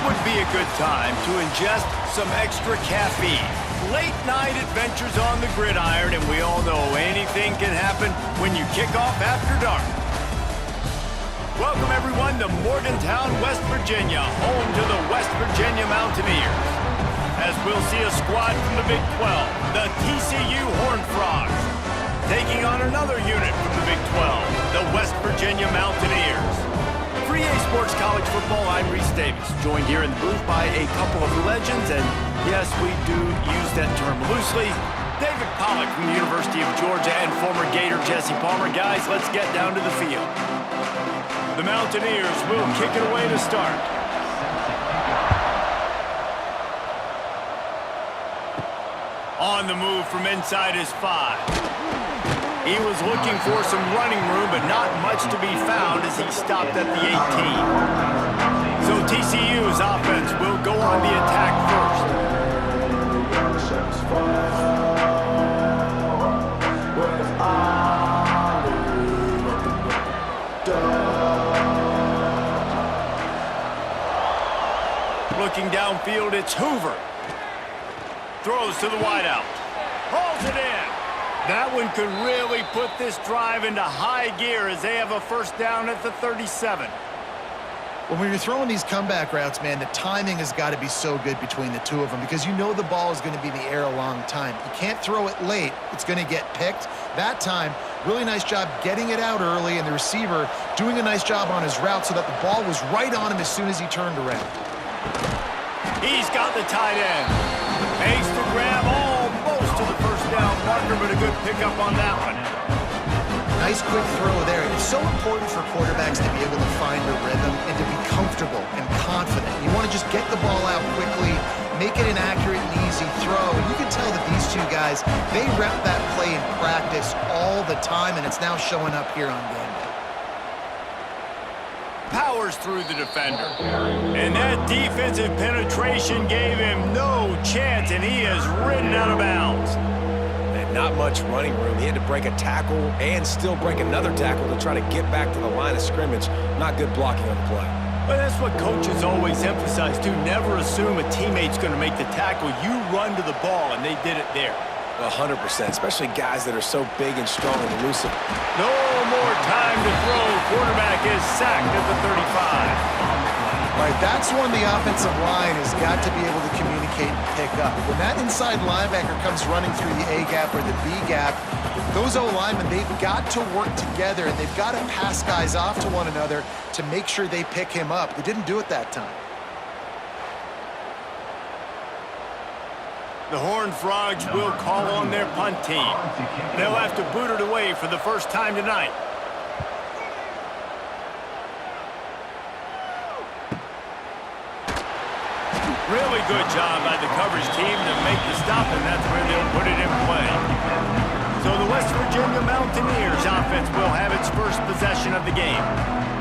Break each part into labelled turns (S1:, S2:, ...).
S1: would be a good time to ingest some extra caffeine. Late night adventures on the gridiron, and we all know anything can happen when you kick off after dark. Welcome everyone to Morgantown, West Virginia, home to the West Virginia Mountaineers. As we'll see a squad from the Big 12, the TCU Horned Frogs, taking on another unit from the Big 12, the West Virginia Mountaineers. For EA Sports College Football, I'm Reese Davis, joined here in the booth by a couple of legends, and yes, we do use that term loosely. David Pollack from the University of Georgia and former Gator Jesse Palmer. Guys, let's get down to the field. The Mountaineers will kick it away to start. On the move from inside his 5. He was looking for some running room, but not much to be found as he stopped at the 18. So TCU's offense will go on the attack first. Looking downfield, it's Hoover. Throws to the wideout. Hauls it in. That one could really put this drive into high gear as they have a first down at the 37.
S2: Well, when you're throwing these comeback routes, man, the timing has got to be so good between the two of them because you know the ball is going to be in the air a long time. You can't throw it late. It's going to get picked. That time, really nice job getting it out early, and the receiver doing a nice job on his route so that the ball was right on him as soon as he turned around.
S1: He's got the tight end. Makes the grab almost to the first down marker, but a good pickup on that one.
S2: Nice quick throw there. It's so important for quarterbacks to be able to find a rhythm and to be comfortable and confident. You want to just get the ball out quickly, make it an accurate and easy throw. And you can tell that these two guys, they rep that play in practice all the time, and it's now showing up here on game day.
S1: Powers through the defender. And that defensive penetration gave him no chance, and he is ridden out of bounds.
S3: And not much running room. He had to break a tackle and still break another tackle to try to get back to the line of scrimmage. Not good blocking on the play.
S1: But that's what coaches always emphasize, too. Never assume a teammate's going to make the tackle. You run to the ball, and they did it there.
S3: 100%, especially guys that are so big and strong and elusive.
S1: No more time to throw. Quarterback is sacked at the 35.
S2: All right, that's when the offensive line has got to be able to communicate and pick up. When that inside linebacker comes running through the A gap or the B gap, those O-linemen, they've got to work together, and they've got to pass guys off to one another to make sure they pick him up. They didn't do it that time.
S1: The Horned Frogs will call on their punt team. They'll have to boot it away for the first time tonight. Really good job by the coverage team to make the stop, and that's where they'll put it in play. So the West Virginia Mountaineers offense will have its first possession of the game.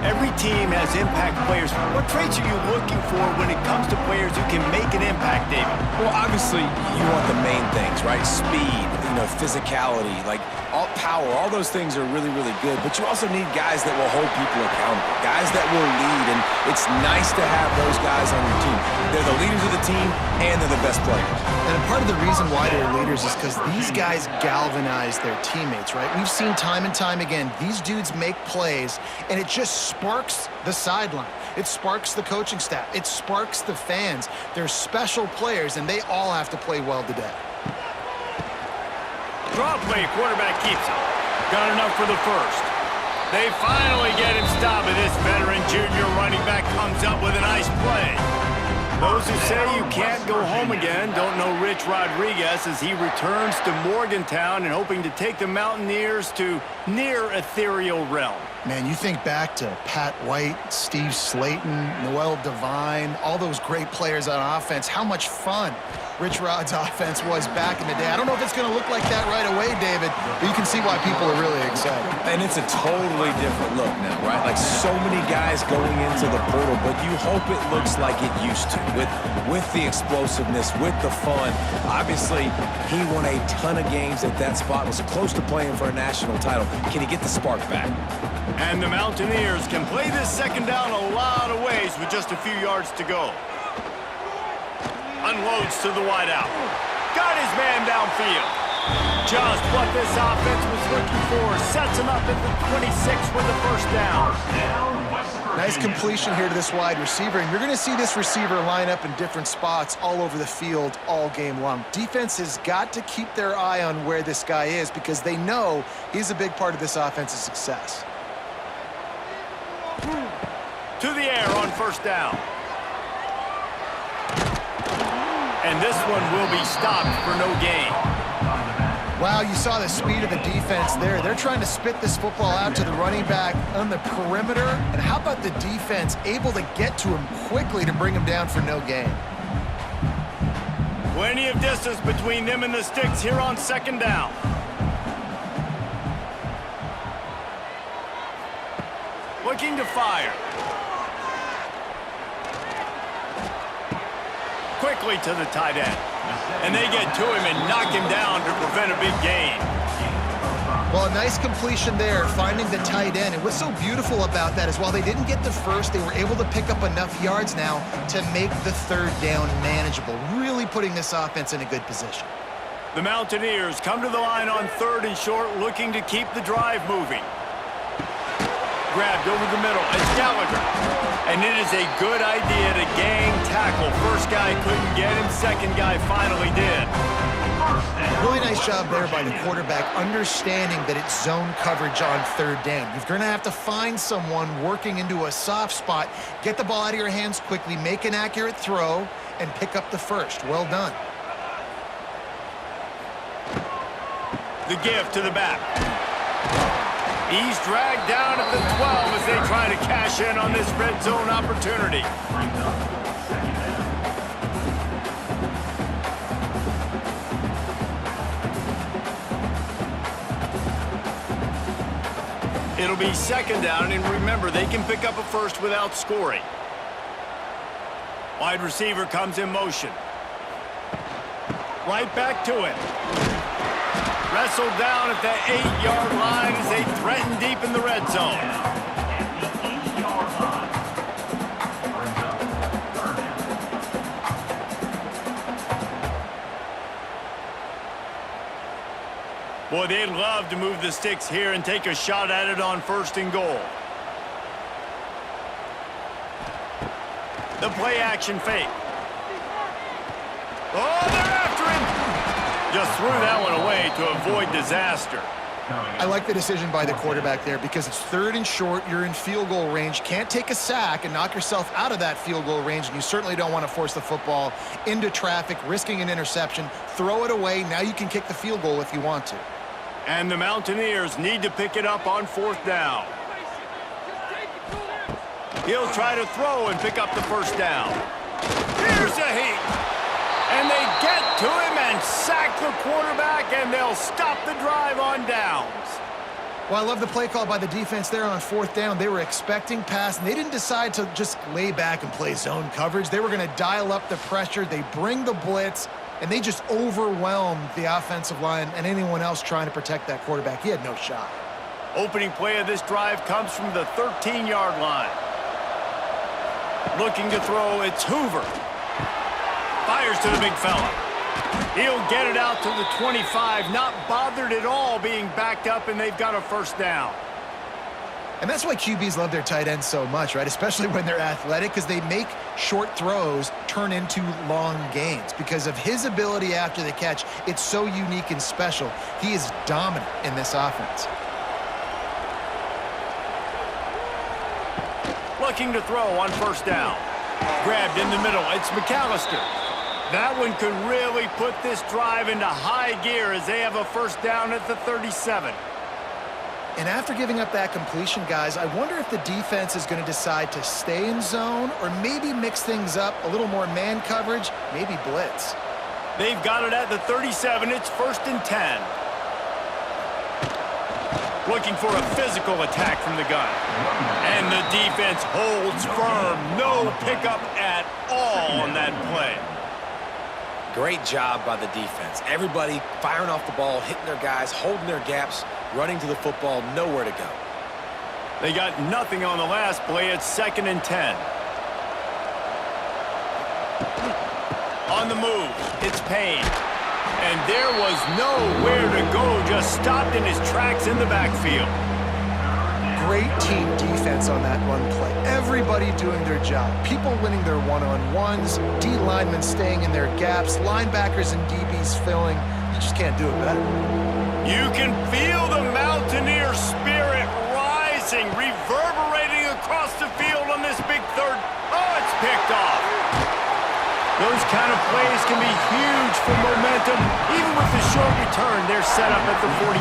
S1: Every team has impact players. What traits are you looking for when it comes to players who can make an impact, David?
S3: Well, obviously, you want the main things, right? Speed, physicality, like all power, all those things are really, really good. But you also need guys that will hold people accountable, guys that will lead, and it's nice to have those guys on your team. They're the leaders of the team, and they're the best players.
S2: And part of the reason why they're leaders is because these guys galvanize their teammates, right? We've seen time and time again, these dudes make plays, and it just sparks the sideline. It sparks the coaching staff. It sparks the fans. They're special players, and they all have to play well today.
S1: Draw play, quarterback keeps it. Got enough for the first. They finally get him stopped, and this veteran junior running back comes up with a nice play. Those who say you can't go home again don't know Rich Rodriguez as he returns to Morgantown and hoping to take the Mountaineers to near ethereal realm.
S2: Man, you think back to Pat White, Steve Slayton, Noel Devine, all those great players on offense. How much fun Rich Rod's offense was back in the day. I don't know if it's going to look like that right away, David, but you can see why people are really excited.
S3: And it's a totally different look now, right? Like so many guys going into the portal, but you hope it looks like it used to with the explosiveness, with the fun. Obviously, he won a ton of games at that spot, was close to playing for a national title. Can he get the spark back?
S1: And the Mountaineers can play this second down a lot of ways with just a few yards to go. Unloads to the wideout. Got his man downfield. Just what this offense was looking for. Sets him up at the 26 with the first down.
S2: Nice completion here to this wide receiver, and you're going to see this receiver line up in different spots all over the field all game long. Defense has got to keep their eye on where this guy is because they know he's a big part of this offense's success.
S1: To the air on first down. And this one will be stopped for no gain.
S2: Wow, you saw the speed of the defense there. They're trying to spit this football out to the running back on the perimeter. And how about the defense able to get to him quickly to bring him down for no gain?
S1: Plenty of distance between them and the sticks here on second down. Looking to fire. Quickly to the tight end. And they get to him and knock him down to prevent a big gain.
S2: Well, a nice completion there, finding the tight end. And what's so beautiful about that is while they didn't get the first, they were able to pick up enough yards now to make the third down manageable, really putting this offense in a good position.
S1: The Mountaineers come to the line on third and short, looking to keep the drive moving. Grabbed over the middle. It's Gallagher. And it is a good idea to gang tackle. First guy couldn't get him. Second guy finally did.
S2: Really nice job there by the quarterback, understanding that it's zone coverage on third down. You're going to have to find someone working into a soft spot, get the ball out of your hands quickly, make an accurate throw, and pick up the first. Well done.
S1: The give to the back. He's dragged down at the 12 as they try to cash in on this red zone opportunity. It'll be second down, and remember, they can pick up a first without scoring. Wide receiver comes in motion. Right back to it. Wrestled down at the 8-yard line as they threaten deep in the red zone. Boy, they'd love to move the sticks here and take a shot at it on first and goal. The play action fake. Oh, they're after him! Just threw that one away to avoid disaster.
S2: I like the decision by the quarterback there because it's third and short. You're in field goal range. Can't take a sack and knock yourself out of that field goal range, and you certainly don't want to force the football into traffic, risking an interception. Throw it away. Now you can kick the field goal if you want to.
S1: And the Mountaineers need to pick it up on fourth down. He'll try to throw and pick up the first down. Here's a heat. And they get to him and sack the quarterback, and they'll stop the drive on downs.
S2: Well, I love the play call by the defense there on fourth down. They were expecting pass, and they didn't decide to just lay back and play zone coverage. They were going to dial up the pressure. They bring the blitz, and they just overwhelmed the offensive line and anyone else trying to protect that quarterback. He had no shot.
S1: Opening play of this drive comes from the 13-yard line. Looking to throw, it's Hoover. Fires to the big fella. He'll get it out to the 25, not bothered at all being backed up, and they've got a first down.
S2: And that's why QBs love their tight ends so much, right? Especially when they're athletic, because they make short throws turn into long gains. Because of his ability after the catch, it's so unique and special. He is dominant in this offense.
S1: Looking to throw on first down. Grabbed in the middle. It's McAllister. That one could really put this drive into high gear as they have a first down at the 37.
S2: And after giving up that completion, guys, I wonder if the defense is going to decide to stay in zone or maybe mix things up, a little more man coverage, maybe blitz.
S1: They've got it at the 37. It's first and 10. Looking for a physical attack from the gun. And the defense holds firm. No pickup at all on that play.
S3: Great job by the defense. Everybody firing off the ball, hitting their guys, holding their gaps, running to the football, nowhere to go.
S1: They got nothing on the last play. It's second and 10. On the move, it's Payne. And there was nowhere to go, just stopped in his tracks in the backfield.
S2: Great team defense on that run play. Everybody doing their job. People winning their one-on-ones, D linemen staying in their gaps, linebackers and DBs filling. You just can't do it better.
S1: You can feel the Mountaineer spirit rising, reverberating across the field on this big third. Oh, it's picked off. Those kind of plays can be huge for momentum. Even with the short return, they're set up at the 45.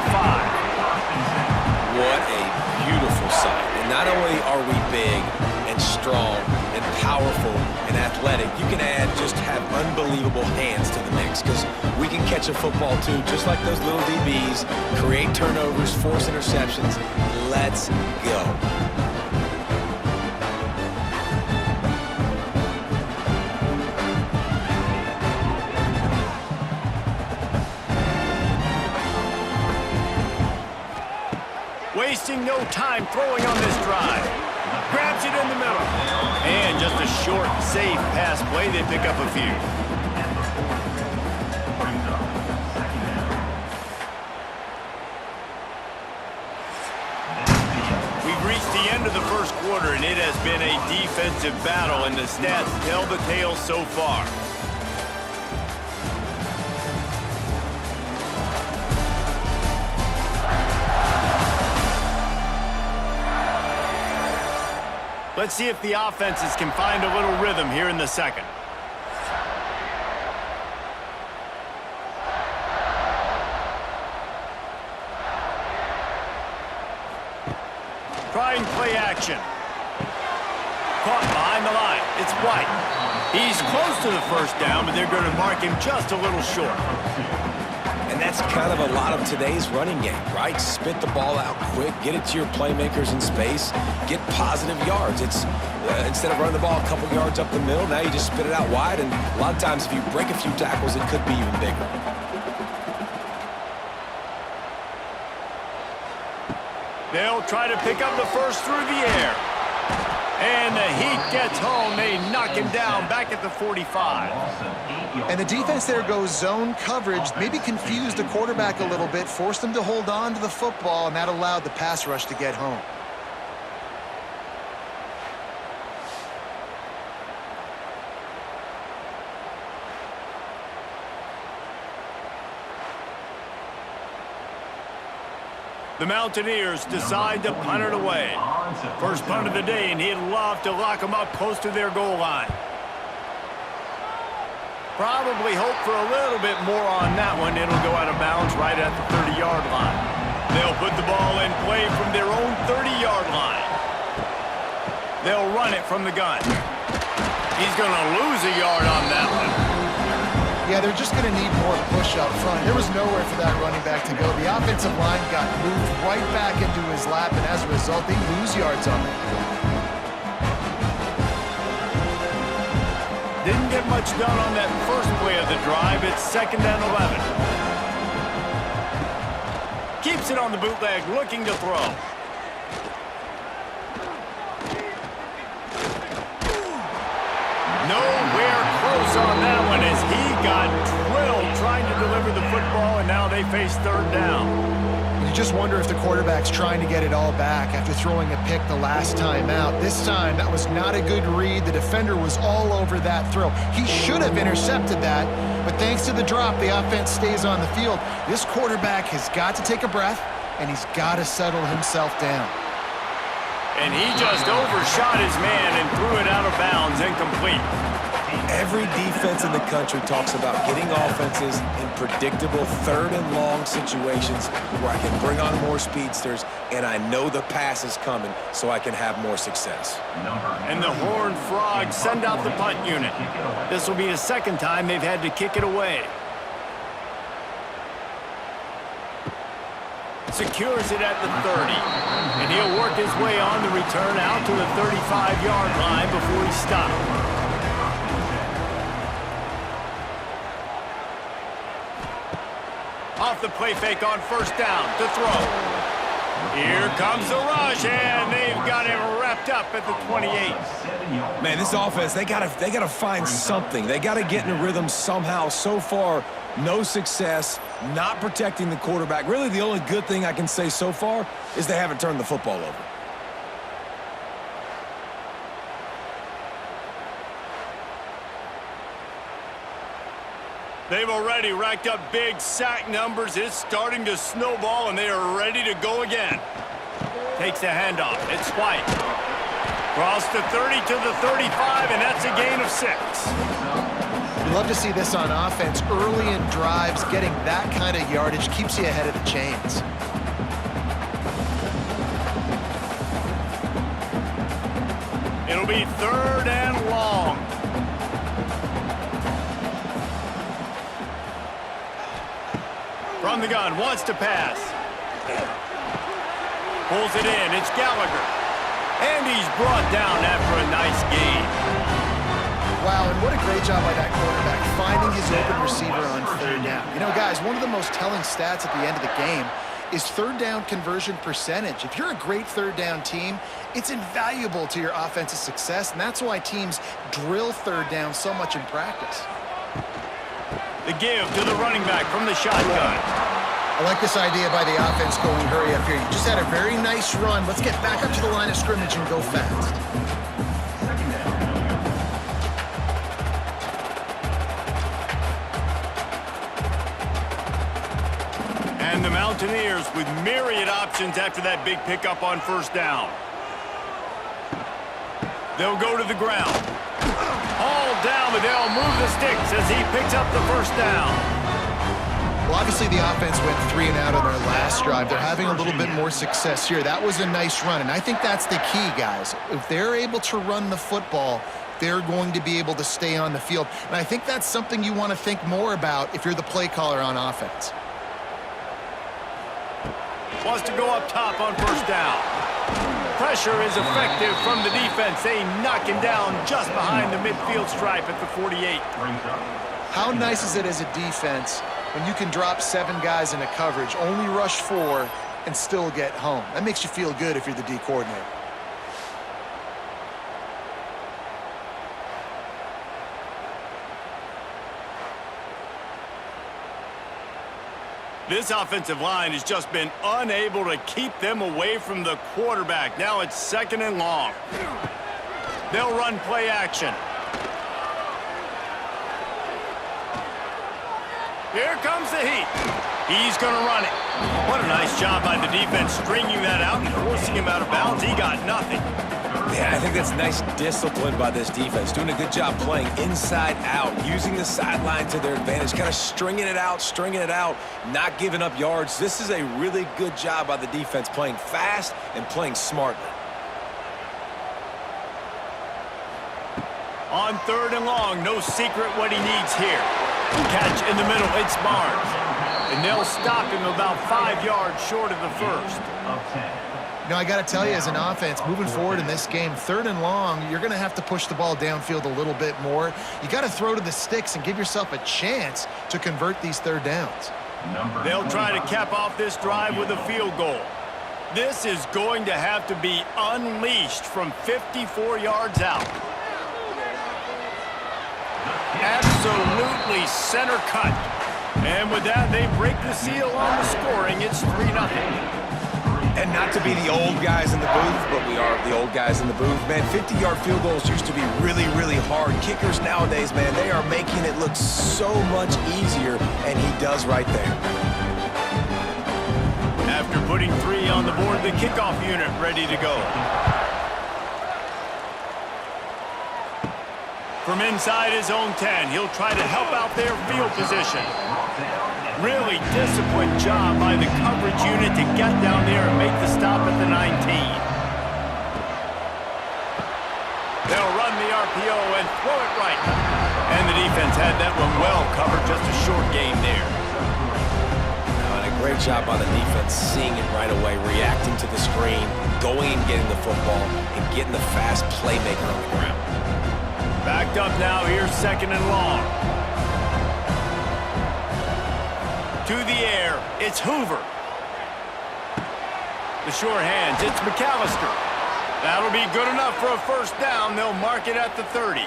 S3: What a beautiful sight. And not only are we big and strong and powerful and athletic, you can just have unbelievable hands to the mix, because we can catch a football too, just like those little DBs, create turnovers, force interceptions. Let's go.
S1: Wasting no time throwing on this drive. Grabs it in the middle. And just a short, safe pass play. They pick up a few. We've reached the end of the first quarter, and it has been a defensive battle, and the stats tell the tale so far. Let's see if the offenses can find a little rhythm here in the second. Trying play action. Caught behind the line. It's White. He's close to the first down, but they're going to mark him just a little short.
S3: And that's kind of a lot of today's running game, right? Spit the ball out quick, get it to your playmakers in space, get positive yards. It's instead of running the ball a couple yards up the middle, now you just spit it out wide, and a lot of times if you break a few tackles, it could be even bigger.
S1: They'll try to pick up the first through the air. And the heat gets home. They knock him down back at the 45.
S2: And the defense there goes zone coverage, maybe confused the quarterback a little bit, forced him to hold on to the football, and that allowed the pass rush to get home.
S1: The Mountaineers decide to punt it away. First punt of the day, and he'd love to lock them up close to their goal line. Probably hope for a little bit more on that one. It'll go out of bounds right at the 30-yard line. They'll put the ball in play from their own 30-yard line. They'll run it from the gun. He's going to lose a yard on that one.
S2: Yeah, they're just going to need more push up front. There was nowhere for that running back to go. The offensive line got moved right back into his lap, and as a result, they lose yards on that.
S1: Didn't get much done on that first play of the drive. It's 2nd and 11. Keeps it on the bootleg, looking to throw. Nowhere close on that one as he got drilled trying to deliver the football, and now they face 3rd down.
S2: You just wonder if the quarterback's trying to get it all back after throwing a pick the last time out. This time, that was not a good read. The defender was all over that throw. He should have intercepted that, but thanks to the drop, the offense stays on the field. This quarterback has got to take a breath, and he's got to settle himself down.
S1: And he just overshot his man and threw it out of bounds, incomplete.
S3: Every defense in the country talks about getting offenses in predictable 3rd and long situations where I can bring on more speedsters and I know the pass is coming so I can have more success.
S1: And the Horned Frogs send out the punt unit. This will be the 2nd time they've had to kick it away. Secures it at the 30. And he'll work his way on the return out to the 35-yard line before he stops. Off the play fake on 1st down to throw. Here comes the rush, and they've got him wrapped up at the 28.
S3: Man, this offense, they gotta find something. They gotta get in a rhythm somehow. So far, no success, not protecting the quarterback. Really, the only good thing I can say so far is they haven't turned the football over.
S1: They've already racked up big sack numbers. It's starting to snowball, and they are ready to go again. Takes the handoff. It's White. Cross the 30 to the 35, and that's a gain of 6.
S2: You love to see this on offense. Early in drives, getting that kind of yardage keeps you ahead of the chains.
S1: It'll be 3rd and long. From the gun, wants to pass. Pulls it in, it's Gallagher. And he's brought down after a nice gain.
S2: Wow, and what a great job by that quarterback, finding his open receiver on 3rd down. You know, guys, one of the most telling stats at the end of the game is 3rd down conversion percentage. If you're a great 3rd down team, it's invaluable to your offensive success, and that's why teams drill 3rd down so much in practice.
S1: The give to the running back from the shotgun.
S2: I like this idea by the offense going hurry up here. You just had a very nice run. Let's get back up to the line of scrimmage and go fast.
S1: And the Mountaineers with myriad options after that big pickup on 1st down. They'll go to the ground. All down, but they'll move the sticks as he picks up the 1st down.
S2: Well, obviously the offense went 3 and out on their last drive. They're having a little bit more success here. That was a nice run, and I think that's the key, guys. If they're able to run the football, they're going to be able to stay on the field. And I think that's something you want to think more about if you're the play caller on offense.
S1: Wants to go up top on 1st down. Pressure is effective from the defense. They knock him down just behind the midfield stripe at the 48.
S2: How nice is it as a defense when you can drop 7 guys into coverage, only rush 4, and still get home? That makes you feel good if you're the D coordinator.
S1: This offensive line has just been unable to keep them away from the quarterback. Now it's 2nd and long. They'll run play action. Here comes the heat. He's going to run it. What a nice job by the defense stringing that out and forcing him out of bounds. He got nothing.
S3: Yeah, I think that's nice discipline by this defense. Doing a good job playing inside out, using the sideline to their advantage, kind of stringing it out, not giving up yards. This is a really good job by the defense, playing fast and playing smartly.
S1: On 3rd and long, no secret what he needs here. Catch in the middle, it's Barnes. And they'll stop him about 5 yards short of the 1st.
S2: You know, I got to tell you, as an offense, moving forward in this game, 3rd and long, you're going to have to push the ball downfield a little bit more. You got to throw to the sticks and give yourself a chance to convert these 3rd downs.
S1: They'll try to cap off this drive with a field goal. This is going to have to be unleashed from 54 yards out. Absolutely center cut. And with that, they break the seal on the scoring. It's 3-0.
S3: And not to be the old guys in the booth, but we are the old guys in the booth. Man, 50-yard field goals used to be really, really hard. Kickers nowadays, man, they are making it look so much easier, and he does right there.
S1: After putting 3 on the board, the kickoff unit ready to go. From inside his own 10, he'll try to help out their field position. Really disciplined job by the coverage unit to get down there and make the stop at the 19. They'll run the RPO and throw it right. And the defense had that one well covered, just a short game there.
S3: And a great job by the defense, seeing it right away, reacting to the screen, going and getting the football, and getting the fast playmaker on the ground.
S1: Backed up now, here's 2nd and long. To the air, it's Hoover. The sure hands, it's McAllister. That'll be good enough for a first down. They'll mark it at the 30.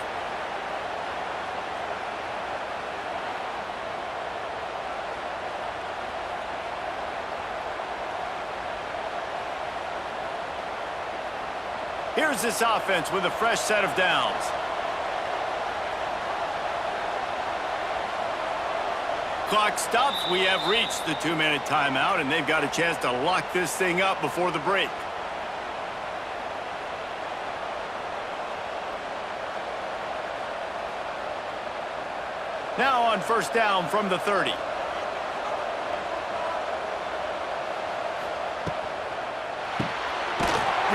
S1: Here's this offense with a fresh set of downs. Clock stops. We have reached the 2-minute timeout, and they've got a chance to lock this thing up before the break. Now on first down from the 30.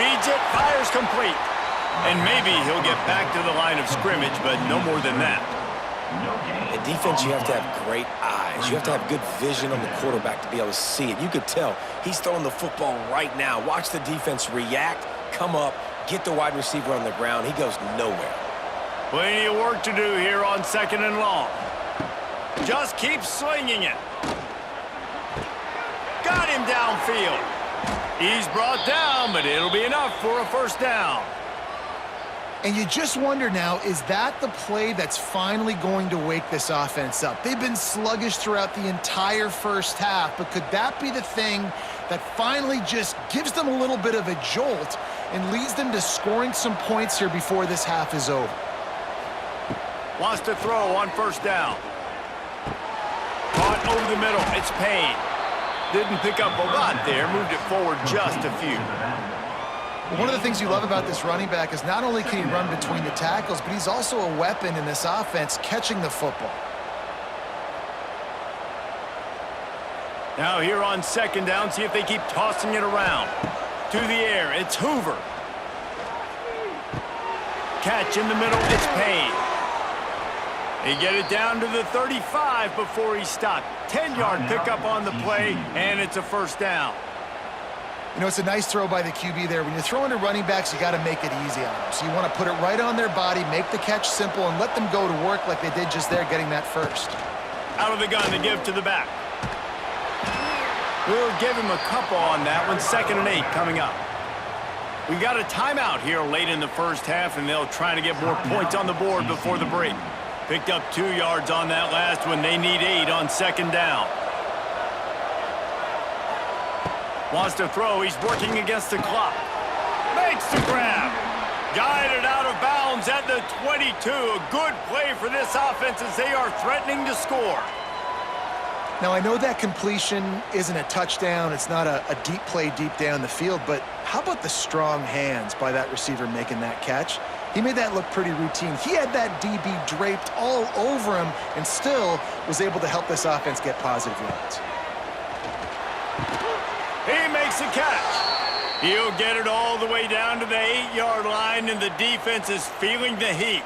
S1: Reads it, fires complete. And maybe he'll get back to the line of scrimmage, but no more than that.
S3: In defense, you have to have great eyes. You have to have good vision on the quarterback to be able to see it. You could tell he's throwing the football right now. Watch the defense react, come up, get the wide receiver on the ground. He goes nowhere.
S1: Plenty of work to do here on 2nd and long. Just keep slinging it. Got him downfield. He's brought down, but it'll be enough for a first down.
S2: And you just wonder now, is that the play that's finally going to wake this offense up? They've been sluggish throughout the entire first half, but could that be the thing that finally just gives them a little bit of a jolt and leads them to scoring some points here before this half is over?
S1: Wants to throw on first down. Caught over the middle. It's Payne. Didn't pick up a lot there. Moved it forward just a few.
S2: One of the things you love about this running back is not only can he run between the tackles, but he's also a weapon in this offense catching the football.
S1: Now here on 2nd down, see if they keep tossing it around. To the air, it's Hoover. Catch in the middle, it's Payne. They get it down to the 35 before he stopped. 10-yard pickup on the play, and it's a first down.
S2: You know, it's a nice throw by the QB there. When you're throwing to running backs, you got to make it easy on them. So you want to put it right on their body, make the catch simple, and let them go to work like they did just there, getting that first.
S1: Out of the gun to give to the back. We'll give him a couple on that one. 2nd and 8 coming up. We've got a timeout here late in the first half, and they'll try to get more points on the board before the break. Picked up 2 yards on that last one. They need 8 on 2nd down. Wants to throw. He's working against the clock. Makes the grab. Guided out of bounds at the 22. A good play for this offense as they are threatening to score.
S2: Now, I know that completion isn't a touchdown. It's not a deep play deep down the field, but how about the strong hands by that receiver making that catch? He made that look pretty routine. He had that DB draped all over him and still was able to help this offense get positive yards.
S1: He makes a catch. He'll get it all the way down to the 8-yard line, and the defense is feeling the heat.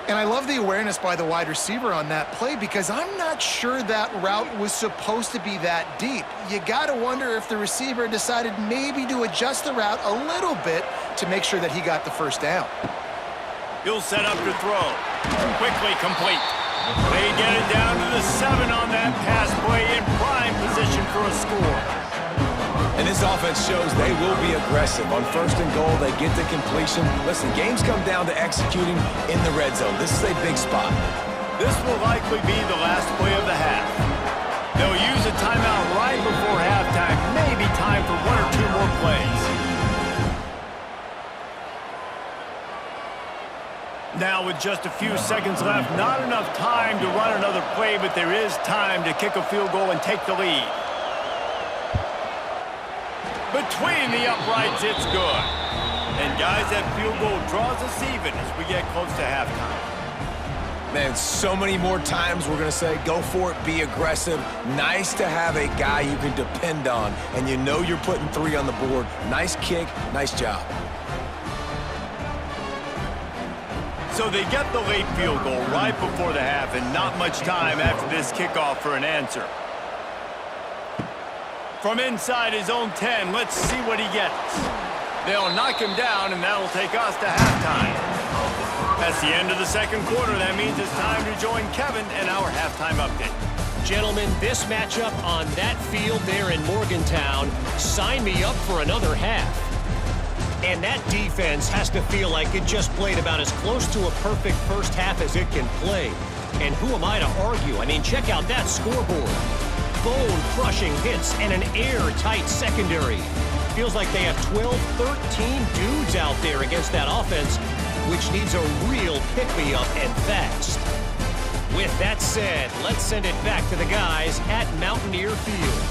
S2: And I love the awareness by the wide receiver on that play because I'm not sure that route was supposed to be that deep. You got to wonder if the receiver decided maybe to adjust the route a little bit to make sure that he got the first down.
S1: He'll set up to throw. Quickly complete. They get it down to the 7 on that pass play in prime position for a score.
S3: And this offense shows they will be aggressive. On 1st and goal, they get the completion. Listen, games come down to executing in the red zone. This is a big spot.
S1: This will likely be the last play of the half. They'll use a timeout right before halftime. Maybe time for 1 or 2 more plays. Now with just a few seconds left, not enough time to run another play, but there is time to kick a field goal and take the lead. Between the uprights, it's good. And guys, that field goal draws us even as we get close to halftime.
S3: Man, so many more times we're going to say, go for it, be aggressive. Nice to have a guy you can depend on, and you know you're putting 3 on the board. Nice kick, nice job.
S1: So they get the late field goal right before the half, and not much time after this kickoff for an answer. From inside his own 10, let's see what he gets. They'll knock him down, and that'll take us to halftime. That's the end of the 2nd quarter. That means it's time to join Kevin in our halftime update.
S4: gentlemen, this matchup on that field there in Morgantown, sign me up for another half. And that defense has to feel like it just played about as close to a perfect first half as it can play. And who am I to argue? I mean, check out that scoreboard. Bone-crushing hits and an airtight secondary. Feels like they have 12, 13 dudes out there against that offense, which needs a real pick-me-up and fast. With that said, let's send it back to the guys at Mountaineer Field.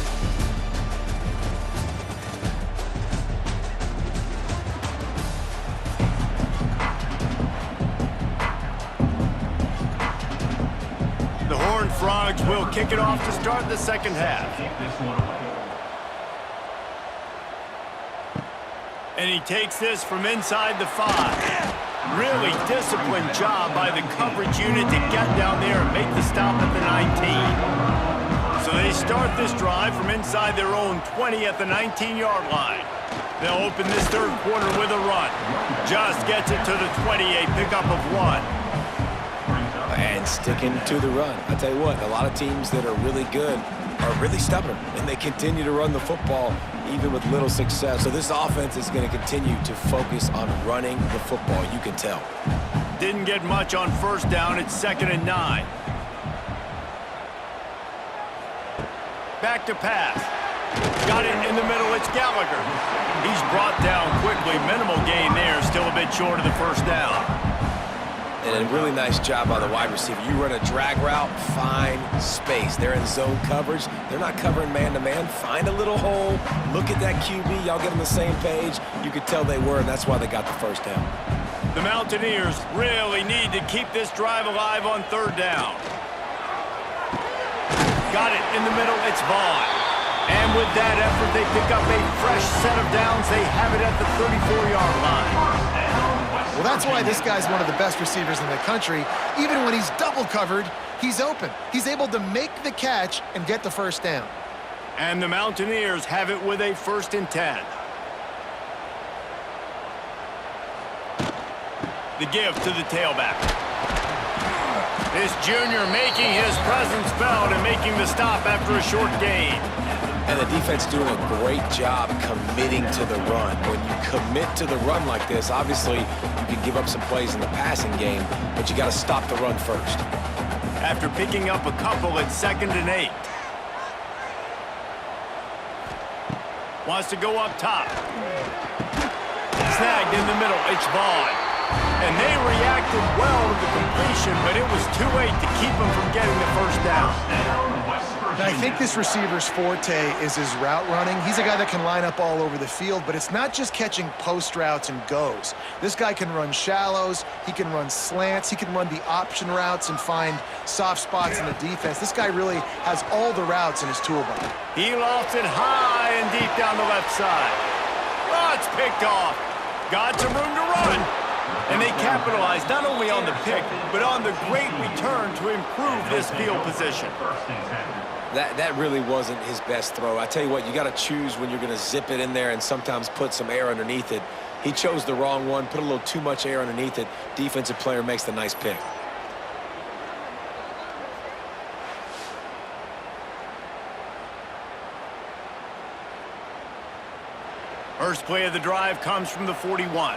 S1: The Horned Frogs will kick it off to start the second half. And he takes this from inside the 5. Really disciplined job by the coverage unit to get down there and make the stop at the 19. So they start this drive from inside their own 20 at the 19-yard line. They'll open this third quarter with a run. Just gets it to the 20, a pickup of 1.
S3: And sticking to the run. I tell you what, a lot of teams that are really good are really stubborn, and they continue to run the football even with little success. So this offense is going to continue to focus on running the football. You can tell.
S1: Didn't get much on first down. It's 2nd and 9. Back to pass. Got it in the middle. It's Gallagher. He's brought down quickly. Minimal gain there. Still a bit short of the first down.
S3: And a really nice job by the wide receiver. You run a drag route, find space. They're in zone coverage. They're not covering man-to-man. Find a little hole. Look at that QB. Y'all get on the same page. You could tell they were, and that's why they got the first down.
S1: The Mountaineers really need to keep this drive alive on third down. Got it in the middle. It's Vaughn. And with that effort, they pick up a fresh set of downs. They have it at the 34-yard line.
S2: Well, that's why this guy's one of the best receivers in the country. Even when he's double covered, he's open. He's able to make the catch and get the first down.
S1: And the Mountaineers have it with a 1st and 10. The give to the tailback. This junior making his presence felt and making the stop after a short gain.
S3: And the defense doing a great job committing to the run. When you commit to the run like this, obviously you can give up some plays in the passing game, but you got to stop the run first.
S1: After picking up a couple, it's 2nd and 8. Wants to go up top. Snagged in the middle. It's Vaughn. And they reacted well to the completion, but it was too late to keep them from getting the first down.
S2: And I think this receiver's forte is his route running. He's a guy that can line up all over the field, but it's not just catching post routes and goes. This guy can run shallows, he can run slants, he can run the option routes and find soft spots in the defense. This guy really has all the routes in his toolbox.
S1: He lofts it high and deep down the left side. Oh, it's picked off. Got some room to run. And they capitalized not only on the pick, but on the great return to improve this field position.
S3: That really wasn't his best throw. I tell you what, you got to choose when you're going to zip it in there and sometimes put some air underneath it. He chose the wrong one, put a little too much air underneath it. Defensive player makes the nice pick.
S1: First play of the drive comes from the 41.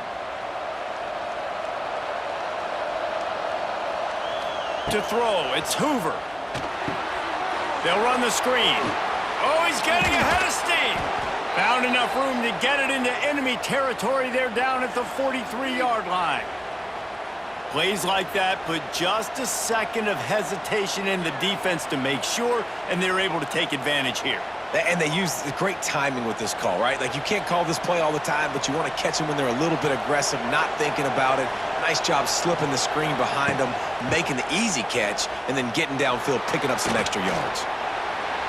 S1: To throw, it's Hoover. They'll run the screen. Oh, he's getting ahead of steam. Found enough room to get it into enemy territory. They're down at the 43-yard line. Plays like that put just a second of hesitation in the defense to make sure, and they're able to take advantage here.
S3: And they use great timing with this call, right? Like, you can't call this play all the time, but you want to catch them when they're a little bit aggressive, not thinking about it. Nice job slipping the screen behind them, making the easy catch, and then getting downfield, picking up some extra yards.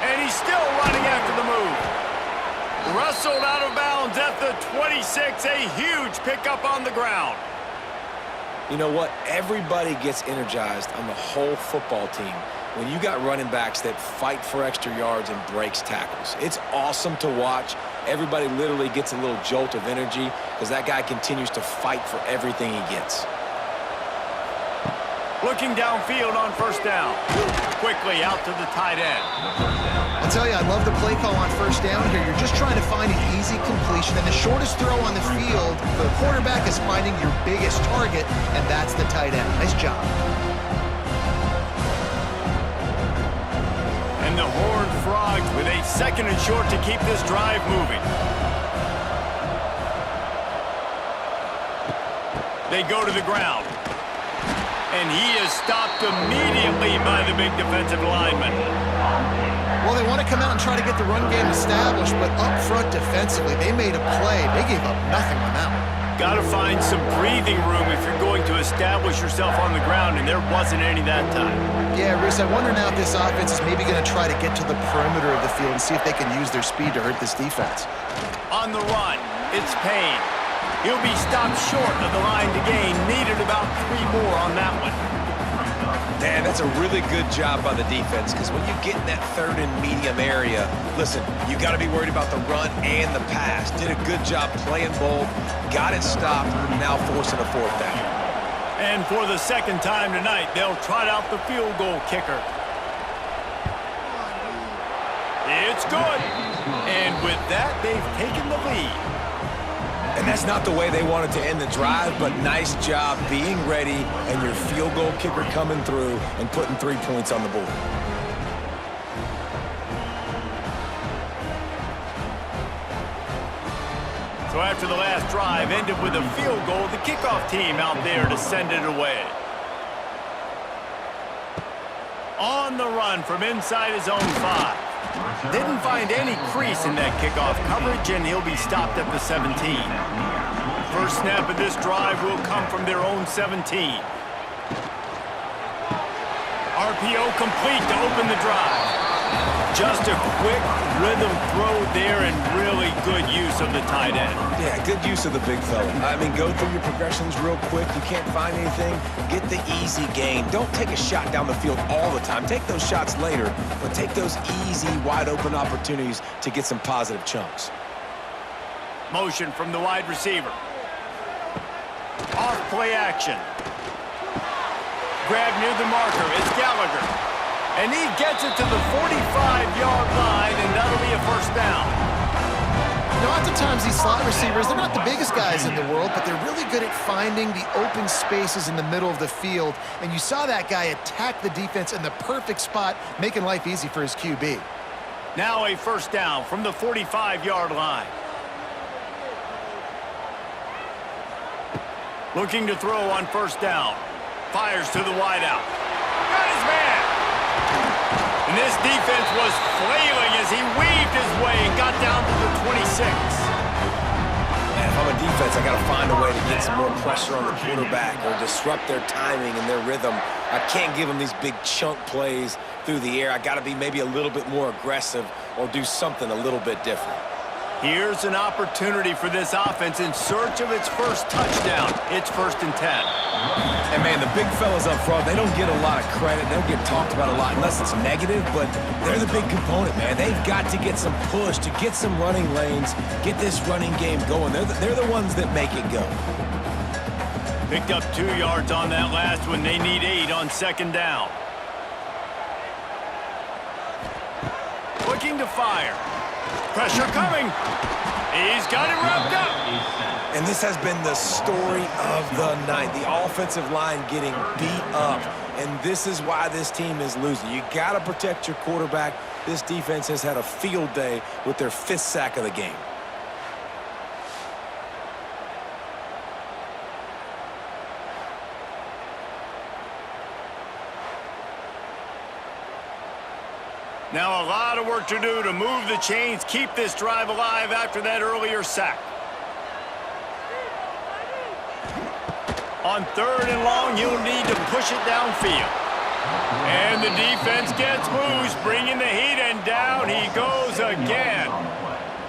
S1: And he's still running after the move. Wrestled out of bounds at the 26, a huge pickup on the ground.
S3: You know what? Everybody gets energized on the whole football team when you got running backs that fight for extra yards and breaks tackles. It's awesome to watch. Everybody literally gets a little jolt of energy because that guy continues to fight for everything he gets.
S1: Looking downfield on first down. Quickly out to the tight end.
S2: I'll tell you, I love the play call on first down here. You're just trying to find an easy completion, and the shortest throw on the field, the quarterback is finding your biggest target, and that's the tight end. Nice job.
S1: And the Horned Frogs with a 2nd and short to keep this drive moving. They go to the ground. And he is stopped immediately by the big defensive lineman.
S2: Well, they want to come out and try to get the run game established, but up front defensively, they made a play. They gave up nothing on that one.
S1: Got to find some breathing room if you're going to establish yourself on the ground, and there wasn't any that time.
S2: Yeah, Riz, I wonder now if this offense is maybe going to try to get to the perimeter of the field and see if they can use their speed to hurt this defense.
S1: On the run, it's Payne. He'll be stopped short of the line to gain. Needed about 3 more on that one.
S3: Dan, that's a really good job by the defense, because when you get in that 3rd and medium area, listen, you got to be worried about the run and the pass. Did a good job playing both, got it stopped, now forcing a 4th down.
S1: And for the 2nd time tonight, they'll trot out the field goal kicker. It's good. And with that, they've taken the lead.
S3: And that's not the way they wanted to end the drive, but nice job being ready and your field goal kicker coming through and putting 3 points on the board.
S1: So after the last drive ended with a field goal, the kickoff team out there to send it away. On the run from inside his own 5. Didn't find any crease in that kickoff coverage, and he'll be stopped at the 17. First snap of this drive will come from their own 17. RPO complete to open the drive. Just a quick rhythm throw there and really good use of the tight end.
S3: Yeah, good use of the big fella. I mean, go through your progressions real quick. You can't find anything. Get the easy gain. Don't take a shot down the field all the time. Take those shots later, but take those easy, wide-open opportunities to get some positive chunks.
S1: Motion from the wide receiver. Off play action. Grab near the marker. It's Gallagher. And he gets it to the 45-yard line, and that'll be a first down.
S2: You know, oftentimes these slot receivers, they're not the biggest guys in the world, but they're really good at finding the open spaces in the middle of the field. And you saw that guy attack the defense in the perfect spot, making life easy for his QB.
S1: Now a first down from the 45-yard line. Looking to throw on first down. Fires to the wideout. Got his man. And this defense was flailing as he weaved his way and got down to the 26.
S3: Man, if I'm a defense, I got to find a way to get some more pressure on the quarterback or disrupt their timing and their rhythm. I can't give them these big chunk plays through the air. I got to be maybe a little bit more aggressive or do something a little bit different.
S1: Here's an opportunity for this offense in search of its first touchdown. It's 1st and 10.
S3: And, man, the big fellas up front, they don't get a lot of credit. They don't get talked about a lot unless it's negative, but they're the big component, man. They've got to get some push, to get some running lanes, get this running game going. They're the ones that make it go.
S1: Picked up 2 yards on that last one. They need 8 on 2nd down. Looking to fire. Pressure coming. He's got it wrapped up.
S3: And this has been the story of the night. The offensive line getting beat up. And this is why this team is losing. You got to protect your quarterback. This defense has had a field day with their 5th sack of the game.
S1: Now a lot of work to do to move the chains, keep this drive alive after that earlier sack. On 3rd and long, he'll need to push it downfield. And the defense gets loose, bringing the heat, and down he goes again.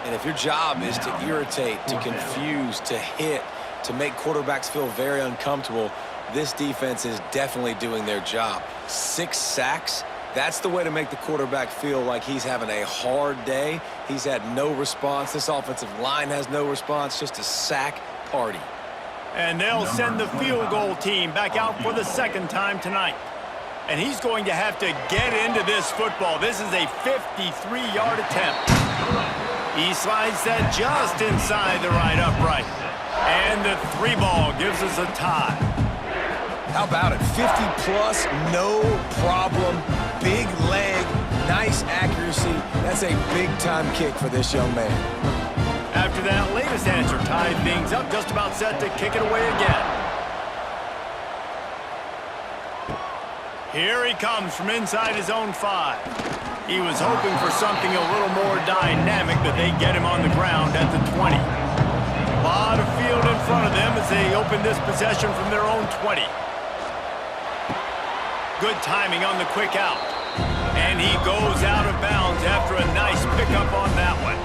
S3: And if your job is to irritate, to confuse, to hit, to make quarterbacks feel very uncomfortable, this defense is definitely doing their job. 6 sacks. That's the way to make the quarterback feel like he's having a hard day. He's had no response. This offensive line has no response, just a sack party.
S1: And they'll send the field goal team back out for the second time tonight. And he's going to have to get into this football. This is a 53-yard attempt. He slides that just inside the right upright. And the 3 ball gives us a tie.
S3: How about it? 50-plus, no problem. Big leg, nice accuracy. That's a big-time kick for this young man.
S1: After that latest answer tied things up, just about set to kick it away again. Here he comes from inside his own 5. He was hoping for something a little more dynamic, but they get him on the ground at the 20. A lot of field in front of them as they open this possession from their own 20. Good timing on the quick out. And he goes out of bounds after a nice pickup on that one.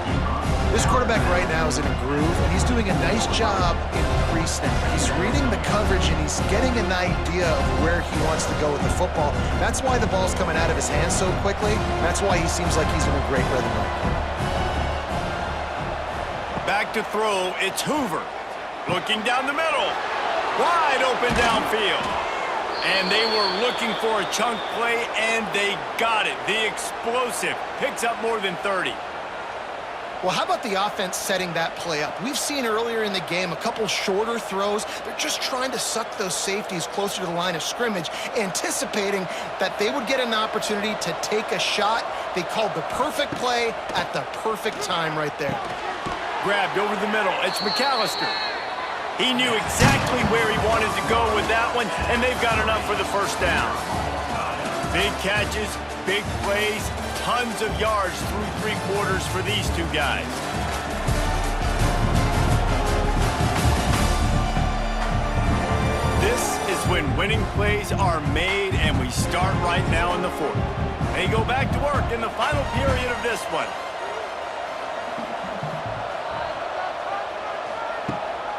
S2: This quarterback right now is in a groove, and he's doing a nice job in pre-snap. He's reading the coverage, and he's getting an idea of where he wants to go with the football. That's why the ball's coming out of his hands so quickly. That's why he seems like he's in a great rhythm right now.
S1: Back to throw, it's Hoover. Looking down the middle. Wide open downfield. And they were looking for a chunk play, and they got it. The explosive picks up more than 30.
S2: Well, how about the offense setting that play up? We've seen earlier in the game a couple shorter throws. They're just trying to suck those safeties closer to the line of scrimmage, anticipating that they would get an opportunity to take a shot. They called the perfect play at the perfect time right there.
S1: Grabbed over the middle. It's McAllister. He knew exactly where he wanted to go with that one, and they've got enough for the first down. Big catches, big plays, tons of yards through 3 quarters for these 2 guys. This is when winning plays are made, and we start right now in the 4th. They go back to work in the final period of this one.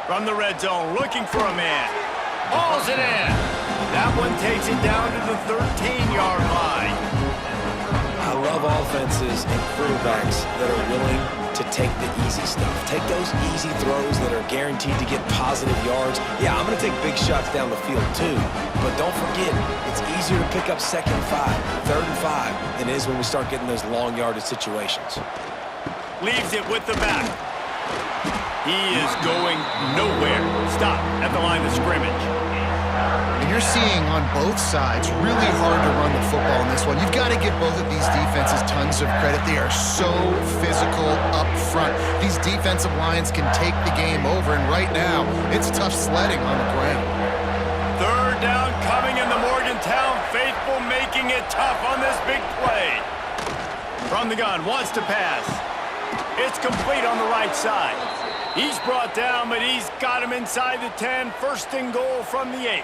S1: From the red zone, looking for a man. Hauls it in. That one takes it down to the 13-yard line.
S3: I love offenses and quarterbacks that are willing to take the easy stuff. Take those easy throws that are guaranteed to get positive yards. Yeah, I'm going to take big shots down the field too, but don't forget, it's easier to pick up 2nd and 5, 3rd and 5 than it is when we start getting those long yardage situations.
S1: Leaves it with the back. He is going nowhere. Stop at the line of scrimmage.
S2: And you're seeing on both sides really hard to run the football in this one. You've got to give both of these defenses tons of credit. They are so physical up front. These defensive lines can take the game over, and right now, it's tough sledding on the ground.
S1: 3rd down coming in the Morgantown faithful, making it tough on this big play. From the gun, wants to pass. It's complete on the right side. He's brought down, but he's got him inside the 10. 1st and goal from the 8.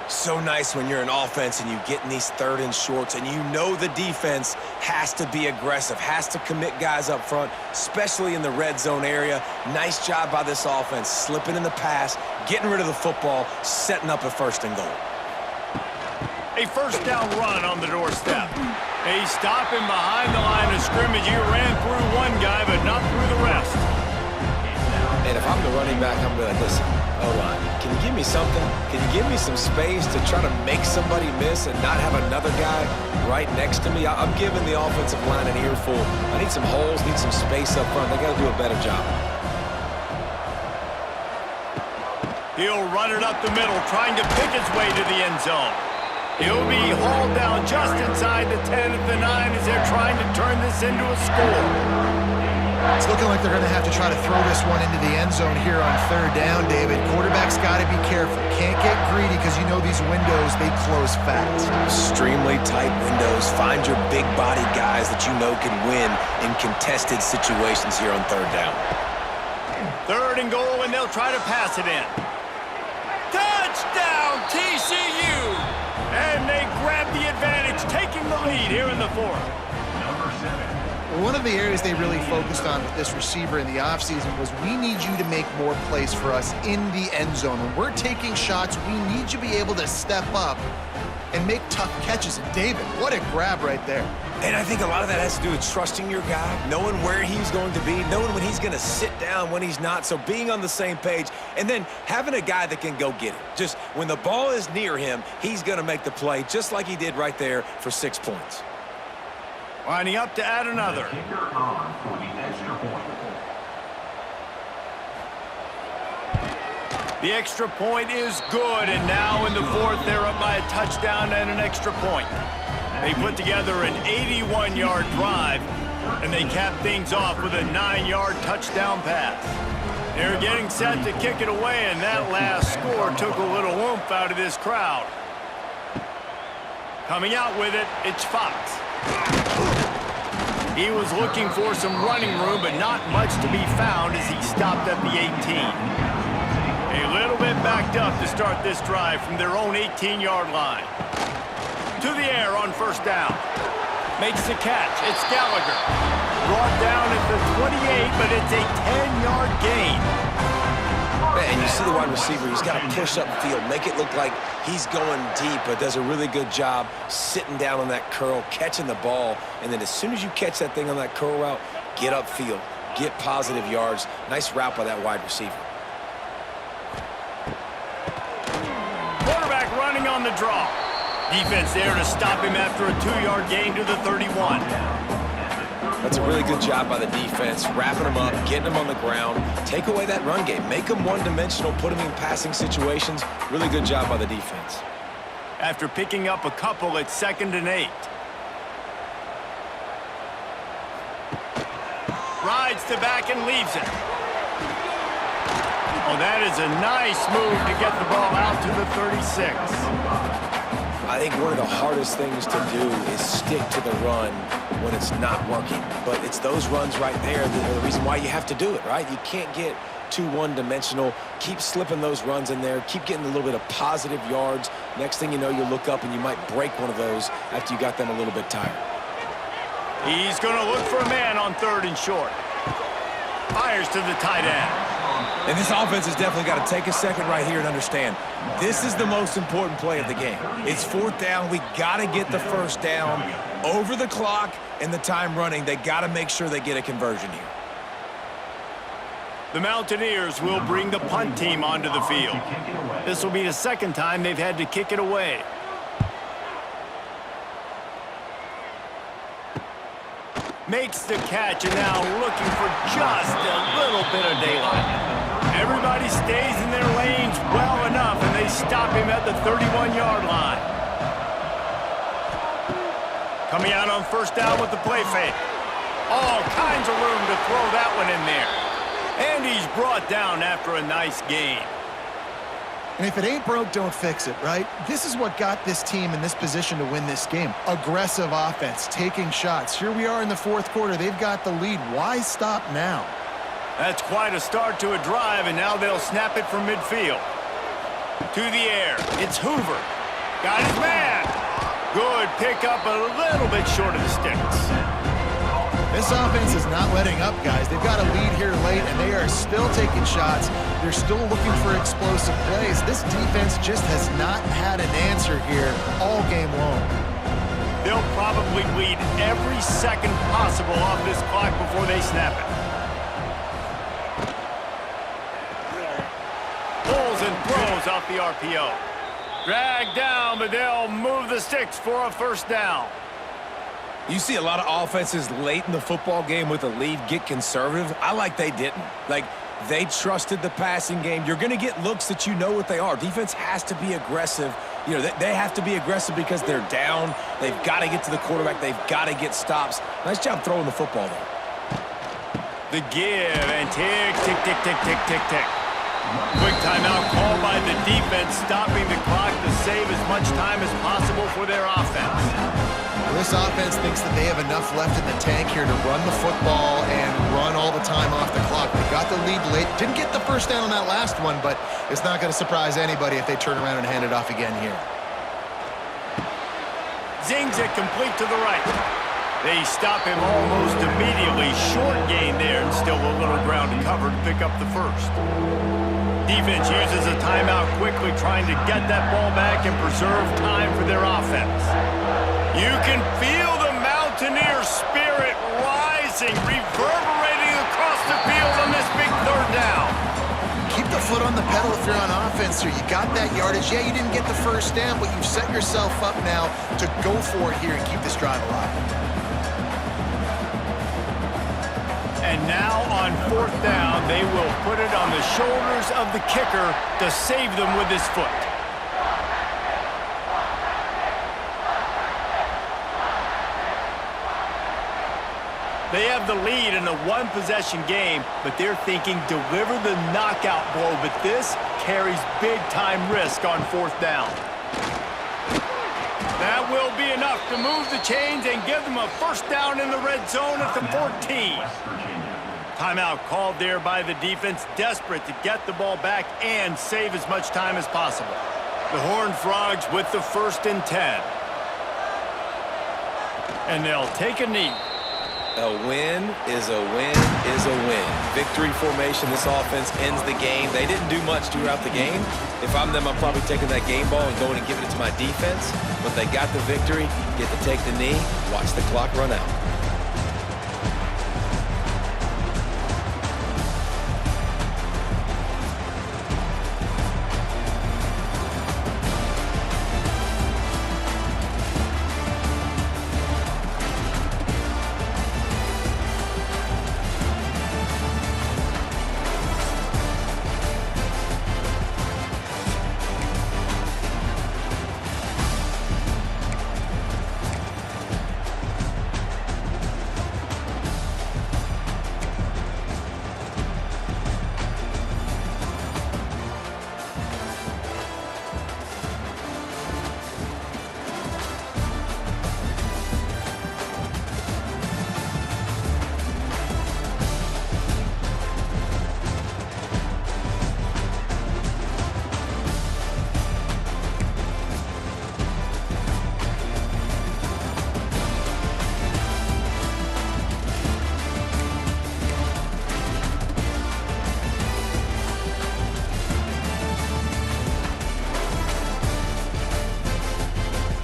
S3: So nice when you're an offense and you get in these 3rd and shorts and you know the defense has to be aggressive, has to commit guys up front, especially in the red zone area. Nice job by this offense, slipping in the pass, getting rid of the football, setting up a 1st and goal.
S1: A 1st down run on the doorstep. They stop him behind the line of scrimmage. He ran through one guy, but not through the rest.
S3: And if I'm the running back, I'm going to be like, listen, O-line, can you give me something? Can you give me some space to try to make somebody miss and not have another guy right next to me? I'm giving the offensive line an earful. I need some holes, need some space up front. They got to do a better job.
S1: He'll run it up the middle, trying to pick his way to the end zone. He'll be hauled down just inside the 10 at the 9 as they're trying to turn this into a score.
S2: It's looking like they're going to have to try to throw this one into the end zone here on 3rd down, David. Quarterback's got to be careful. Can't get greedy because you know these windows, they close fast.
S3: Extremely tight windows. Find your big-bodied guys that you know can win in contested situations here on 3rd down.
S1: 3rd and goal, and they'll try to pass it in. Touchdown, TCU! And they grab the advantage, taking the lead here in the 4th.
S2: One of the areas they really focused on with this receiver in the offseason was we need you to make more plays for us in the end zone. When we're taking shots, we need you to be able to step up and make tough catches. And David, what a grab right there.
S3: And I think a lot of that has to do with trusting your guy, knowing where he's going to be, knowing when he's going to sit down, when he's not. So being on the same page, and then having a guy that can go get it. Just when the ball is near him, he's going to make the play, just like he did right there for 6 points.
S1: Lining up to add another. The extra point is good, and now in the fourth, they're up by a touchdown and an extra point. They put together an 81-yard drive, and they cap things off with a 9-yard touchdown pass. They're getting set to kick it away, and that last score took a little oomph out of this crowd. Coming out with it, it's Fox. He was looking for some running room, but not much to be found as he stopped at the 18. A little bit backed up to start this drive from their own 18-yard line. To the air on first down. Makes the catch. It's Gallagher. Brought down at the 28, but it's a 10-yard gain.
S3: And you see the wide receiver, he's got to push up the field, make it look like he's going deep, but does a really good job sitting down on that curl, catching the ball, and then as soon as you catch that thing on that curl route, get upfield, get positive yards. Nice route by that wide receiver.
S1: Quarterback running on the draw. Defense there to stop him after a 2-yard gain to the 31.
S3: That's a really good job by the defense, wrapping them up, getting them on the ground, take away that run game, make them one-dimensional, put them in passing situations. Really good job by the defense.
S1: After picking up a couple at 2nd and 8. Rides to back and leaves it. Oh, that is a nice move to get the ball out to the 36.
S3: I think one of the hardest things to do is stick to the run when it's not working. But it's those runs right there that are the reason why you have to do it, right? You can't get too one-dimensional. Keep slipping those runs in there. Keep getting a little bit of positive yards. Next thing you know, you look up and you might break one of those after you got them a little bit tired.
S1: He's going to look for a man on 3rd and short. Fires to the tight end.
S3: And this offense has definitely got to take a second right here and understand this is the most important play of the game. It's 4th down. We got to get the first down over the clock and the time running. They got to make sure they get a conversion here.
S1: The Mountaineers will bring the punt team onto the field. This will be the 2nd time they've had to kick it away. Makes the catch and now looking for just a little bit of daylight. Everybody stays in their lanes well enough, and they stop him at the 31-yard line. Coming out on first down with the play fake. All kinds of room to throw that one in there. And he's brought down after a nice gain.
S2: And if it ain't broke, don't fix it, right? This is what got this team in this position to win this game. Aggressive offense, taking shots. Here we are in the 4th quarter. They've got the lead. Why stop now?
S1: That's quite a start to a drive, and now they'll snap it from midfield. To the air. It's Hoover. Got his man. Good pickup, a little bit short of the sticks.
S2: This offense is not letting up, guys. They've got a lead here late, and they are still taking shots. They're still looking for explosive plays. This defense just has not had an answer here all game long.
S1: They'll probably bleed every second possible off this clock before they snap it. Pulls and throws off the RPO. Dragged down, but they'll move the sticks for a first down.
S3: You see a lot of offenses late in the football game with a lead get conservative. I like they didn't. Like, they trusted the passing game. You're going to get looks that you know what they are. Defense has to be aggressive. You know, they have to be aggressive because they're down. They've got to get to the quarterback. They've got to get stops. Nice job throwing the football there.
S1: The give and tick, tick, tick, tick, tick, tick, tick. Quick timeout called by the defense, stopping the clock to save as much time as possible for their offense.
S2: This offense thinks that they have enough left in the tank here to run the football and run all the time off the clock. They got the lead late. Didn't get the first down on that last one, but it's not going to surprise anybody if they turn around and hand it off again here.
S1: Zings it complete to the right. They stop him almost immediately. Short gain there and still a little ground to cover to pick up the first. Defense uses a timeout quickly, trying to get that ball back and preserve time for their offense. You can feel the Mountaineer spirit rising, reverberating across the field on this big third down.
S2: Keep the foot on the pedal if you're on offense here. You got that yardage. Yeah, you didn't get the first down, but you've set yourself up now to go for it here and keep this drive alive.
S1: And now on fourth down, they will put it on the shoulders of the kicker to save them with his foot. They have the lead in a one-possession game, but they're thinking deliver the knockout blow, but this carries big-time risk on fourth down. That will be enough to move the chains and give them a first down in the red zone at the 14. Timeout called there by the defense, desperate to get the ball back and save as much time as possible. The Horned Frogs with the 1st and 10. And they'll take a knee.
S3: A win is a win is a win. Victory formation, this offense ends the game. They didn't do much throughout the game. If I'm them, I'm probably taking that game ball and going and giving it to my defense. But they got the victory, get to take the knee, watch the clock run out.